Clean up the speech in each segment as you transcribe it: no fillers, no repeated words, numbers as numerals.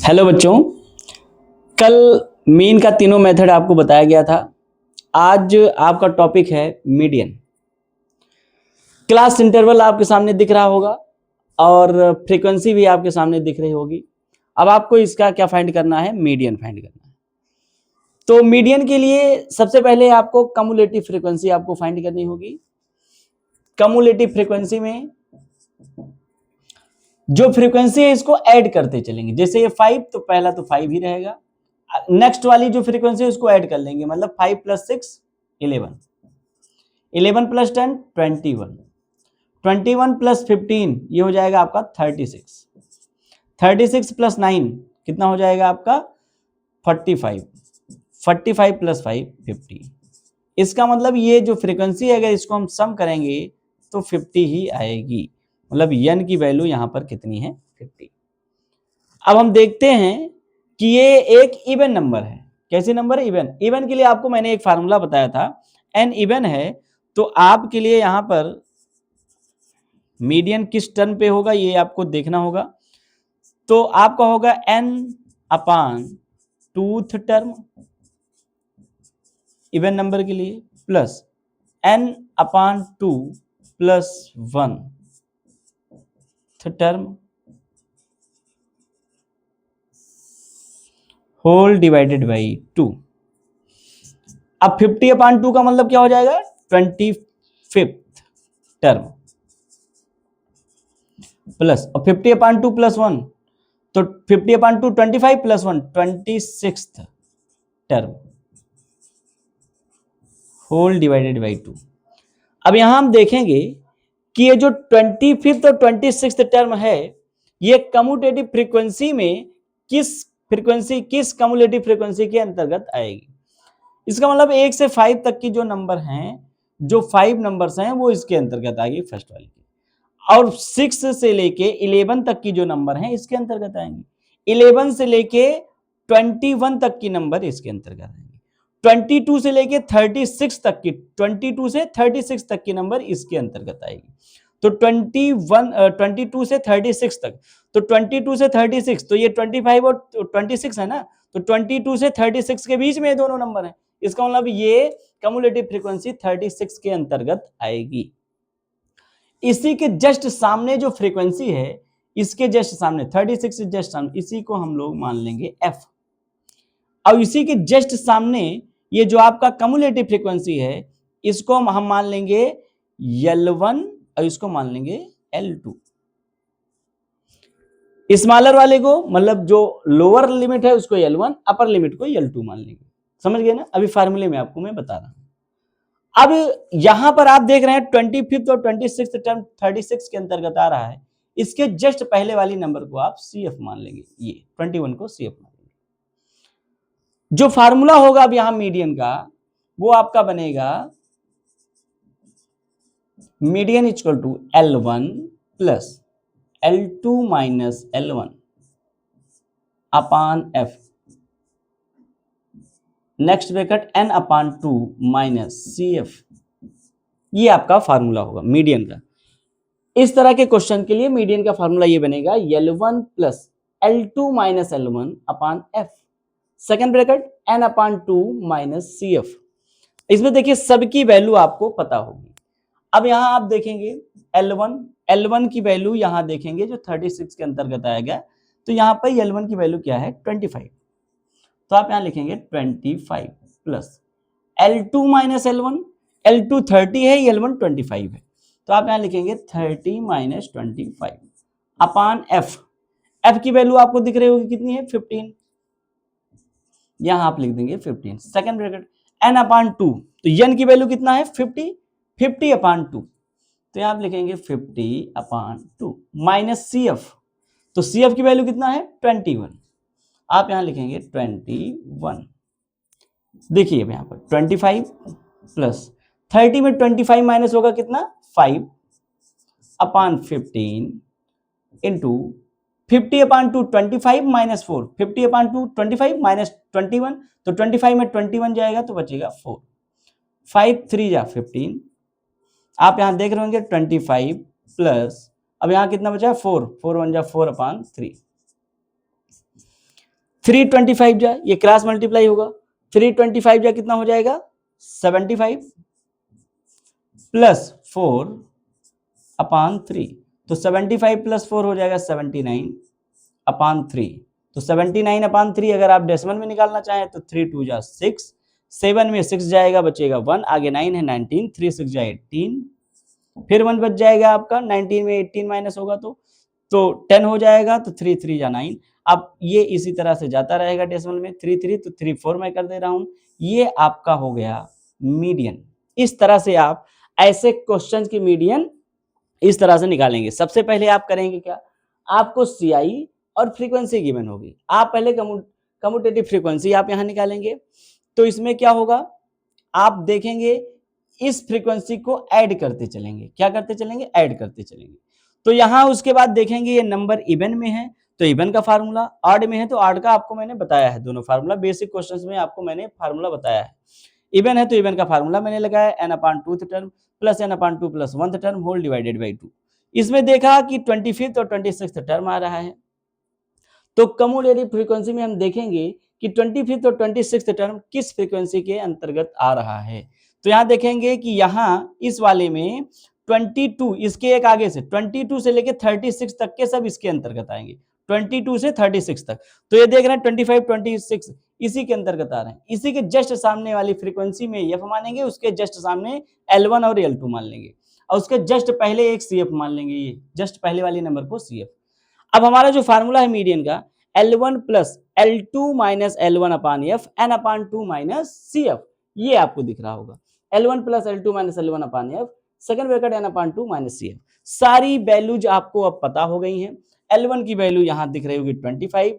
Hello बच्चों, कल mean का तीनों मेथड आपको बताया गया था। आज आपका टॉपिक है मीडियन। क्लास इंटरवल आपके सामने दिख रहा होगा और फ्रीक्वेंसी भी आपके सामने दिख रही होगी। अब आपको इसका क्या फाइंड करना है? मीडियन फाइंड करना है। तो मीडियन के लिए सबसे पहले आपको कम्युलेटिव फ्रीक्वेंसी आपको फाइंड करनी होगी। कम्युलेटिव फ्रीक्वेंसी में जो फ्रीक्वेंसी है इसको ऐड करते चलेंगे। जैसे ये 5 तो पहला तो 5 ही रहेगा, नेक्स्ट वाली जो फ्रीक्वेंसी है उसको ऐड कर लेंगे, मतलब 5 + 6 11, 11 + 10 21, 21 + 15 ये हो जाएगा आपका 36, 36 + 9 कितना हो जाएगा आपका 45, 45 + 5 50। इसका मतलब ये जो फ्रीक्वेंसी है अगर इसको हम सम करेंगे तो 50 ही आएगी, मतलब n की वैल्यू यहां पर कितनी है 50। अब हम देखते हैं कि ये एक इवन नंबर है। कैसी नंबर है? इवन। इवन के लिए आपको मैंने एक फार्मूला बताया था, n इवन है तो आपके लिए यहां पर मीडियन किस टर्म पे होगा ये आपको देखना होगा। तो आपका होगा n/2th टर्म इवन नंबर के लिए plus n/2 + 1th term whole divided by 2। अब 50/2 का मतलब क्या हो जाएगा 25th टर्म प्लस, और 50/2 + 1 तो 50/2 25 + 1 26th term whole divided by 2। अब यहां हम देखेंगे कि ये जो 25th और 26th टर्म है ये कम्यूटेटिव फ्रीक्वेंसी में किस कम्यूलेटिव फ्रीक्वेंसी के अंतर्गत आएगी। इसका मतलब 1 से 5 तक की जो नंबर हैं, जो 5 नंबर्स हैं वो इसके अंतर्गत आएगी फर्स्ट वाली की, और 6 से लेके 11 तक की जो नंबर हैं इसके अंतर्गत आएंगी। 11 से लेके 21 तक की नंबर इसके अंतर्गत आएंगी। 22 से लेके 36 तक की, 22 से 36 तक की नंबर इसके अंतर्गत आएगी। तो 22 से 36 तक, तो 22 से 36 तो ये 25 और 26 है ना, तो 22 से 36 के बीच में ये दोनों नंबर है। इसका मतलब ये कम्युलेटिव फ्रीक्वेंसी 36 के अंतर्गत आएगी। इसी के जस्ट सामने जो फ्रीक्वेंसी है, इसके जस्ट सामने 36 से जस्ट सामने, इसी को हम लोग मान लेंगे f। और इसी के जस्ट सामने ये जो आपका कम्युलेटिव फ्रीक्वेंसी है इसको हम मान लेंगे L1 और इसको मान लेंगे L2। स्मॉलर वाले को, मतलब जो लोअर लिमिट है उसको L1, अपर लिमिट को L2 मान लेंगे। समझ गए ना? अभी फार्मूले में आपको मैं बता रहा हूं। अब यहां पर आप देख रहे हैं 25th और 26th टर्म 36 के अंतर्गत आ रहा है। इसके जस्ट पहले वाली नंबर को आप CF मान लेंगे, ये 21 को CF मान लेंगे। जो फार्मूला होगा अब यहां मीडियन का वो आपका बनेगा median equal to L1 + L2 - L1 upon F, next bracket n/2 - CF। ये आपका फार्मूला होगा मीडियन का। इस तरह के क्वेश्चन के लिए मीडियन का फार्मूला ये बनेगा L1 + L2 - L1 upon F, second bracket n/2 - CF। इसमें देखिए सबकी वैल्यू आपको पता होगी। अब यहां आप देखेंगे L1 की वैल्यू यहां देखेंगे जो 36 के अंतर्गत आएगा, तो यहां पर L1 की वैल्यू क्या है 25, तो आप यहां लिखेंगे 25 प्लस L2 - L1, L2 30 है, L1 25 है, तो आप यहां लिखेंगे 30 - 25 अपान F। F की वैल्यू आपको दिख रही होगी कितनी है 15, यहां आप लिख देंगे 15, सेकेंड ब्रैकेट n/2, तो n की वैल्यू कितना है 50, 50/2, तो यहां आप लिखेंगे 50/2 माइनस CF, तो CF की वैल्यू कितना है 21, आप यहां लिखेंगे 21। देखिए यहां पर 25 प्लस 30 में 25 माइनस होगा कितना 5/15 इंटू 50/2 25 - 4, 50/2 25 माइनस 21, तो 25 में 21 जाएगा तो बचेगा 4, 5 3 जा 15। आप यहां देख रहे होंगे 25 प्लस, अब यहां कितना बचा 4, 4 1 जा 4/3, 325 जा, ये क्रॉस मल्टीप्लाई होगा, 325 जा कितना हो जाएगा 75 प्लस 4 अपान 3, तो 75 प्लस 4 हो जाएगा 79 अपान 3, तो 79 अपान 3 अगर आप डेसिमल में निकालना चाहें तो 3 2 जा 6, 7 में 6 जाएगा बचेगा 1, आगे 9 है 19, 3 6 जा 18, फिर 1 बच जाएगा आपका, 19 में 18 माइनस होगा तो 10 हो जाएगा, तो 3 3 जा 9। अब ये इसी तरह से जाता रहेगा डेसिमल में, 3 3 तो 3 4 मैं कर दे रहा हूं, ये आपका हो गया मीडियन। इस तरह से आप ऐसे क्वेश्चन की मीडियन इस तरह से निकालेंगे। सबसे पहले आप करेंगे क्या, आपको सीआई और फ्रीक्वेंसी गिवन होगी, आप पहले कम्यूटेटिव फ्रीक्वेंसी आप यहां निकालेंगे। तो इसमें क्या होगा, आप देखेंगे इस फ्रीक्वेंसी को ऐड करते चलेंगे, क्या करते चलेंगे, ऐड करते चलेंगे। तो यहां उसके बाद देखेंगे ये नंबर इवन में है तो इवन का फार्मूला, ऑड में है तो ऑड का आपको मैंने बताया है, दोनों फार्मूला बेसिक क्वेश्चंस में आपको मैंने फार्मूला बताया है। इवन है तो इवन का फार्मूला मैंने लगाया n/2th term plus n/2 plus 1th term whole divided by 2। इसमें देखा कि 25th और 26th टर्म आ रहा है, तो कम्यूटेटिव फ्रीक्वेंसी में हम देखेंगे कि 25th और 26th टर्म किस फ्रीक्वेंसी के अंतर्गत आ रहा है। तो यहां देखेंगे कि यहां इस वाले में 22 इसके एक आगे से 22 से लेके 36 तक के सब इसके अंतर्गत आएंगे, 22 से 36 तक। तो ये देख रहे हैं 25 26 इसी के अंतर्गत आ रहे हैं। इसी के जस्ट सामने वाली फ्रीक्वेंसी में एफ मानेंगे, उसके जस्ट सामने L1 और L2 मान लेंगे, और उसके जस्ट पहले एक CF मान लेंगे, ये जस्ट पहले वाले नंबर को CF। अब हमारा जो फार्मूला है मीडियन का L1 plus L2 minus L1 upon F n/2 minus CF, ये आपको दिख रहा होगा L1 plus L2 minus L1 upon F second bracket n/2 minus CF। सारी वैल्यूज आपको अब पता हो गई हैं। L1 की वैल्यू यहां दिख रही होगी 25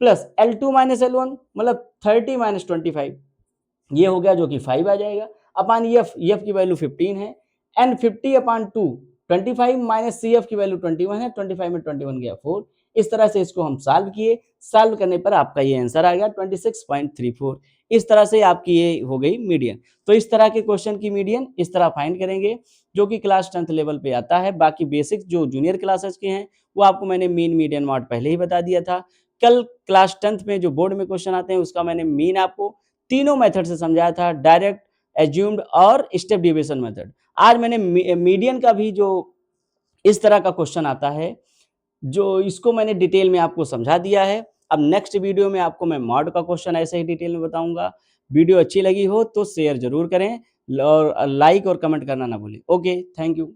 प्लस L2 माइनस L1 मतलब 30 माइनस 25, ये हो गया जो कि 5 आ जाएगा अपान F की वैल्यू 15 है, एन 50 अपान 2 25 माइनस CF की वैल्यू 21 है, 25 में 21 गया 4। इस तरह से इसको हम सॉल्व किए, सॉल्व करने पर आपका ये आंसर आ गया 26.34। इस तरह से आपकी ये हो गई मीडियन। तो इस तरह के क्वेश्चन की मीडियन इस तरह फाइंड करेंगे जो कि क्लास 10th लेवल पे आता है। बाकी बेसिक जो जूनियर क्लासेस के हैं वो आपको मैंने मीन मीडियन मॉड पहले ही बता दिया था। कल क्लास 10th में जो बोर्ड में क्वेश्चन आते हैं उसका मैंने मीन आपको तीनों मेथड से समझाया था, डायरेक्ट, एज्यूम्ड और स्टेप डिविजन मेथड। आज मैंने मीडियन का भी जो इस तरह का क्वेश्चन आता है जो इसको मैंने डिटेल में आपको समझा दिया है। अब नेक्स्ट वीडियो में आपको मैं मॉड का क्वेश्चन ऐसे ही डिटेल में बताऊंगा। वीडियो अच्छी लगी हो तो शेयर जरूर करें और लाइक और कमेंट करना ना भूलें। Okay, thank you.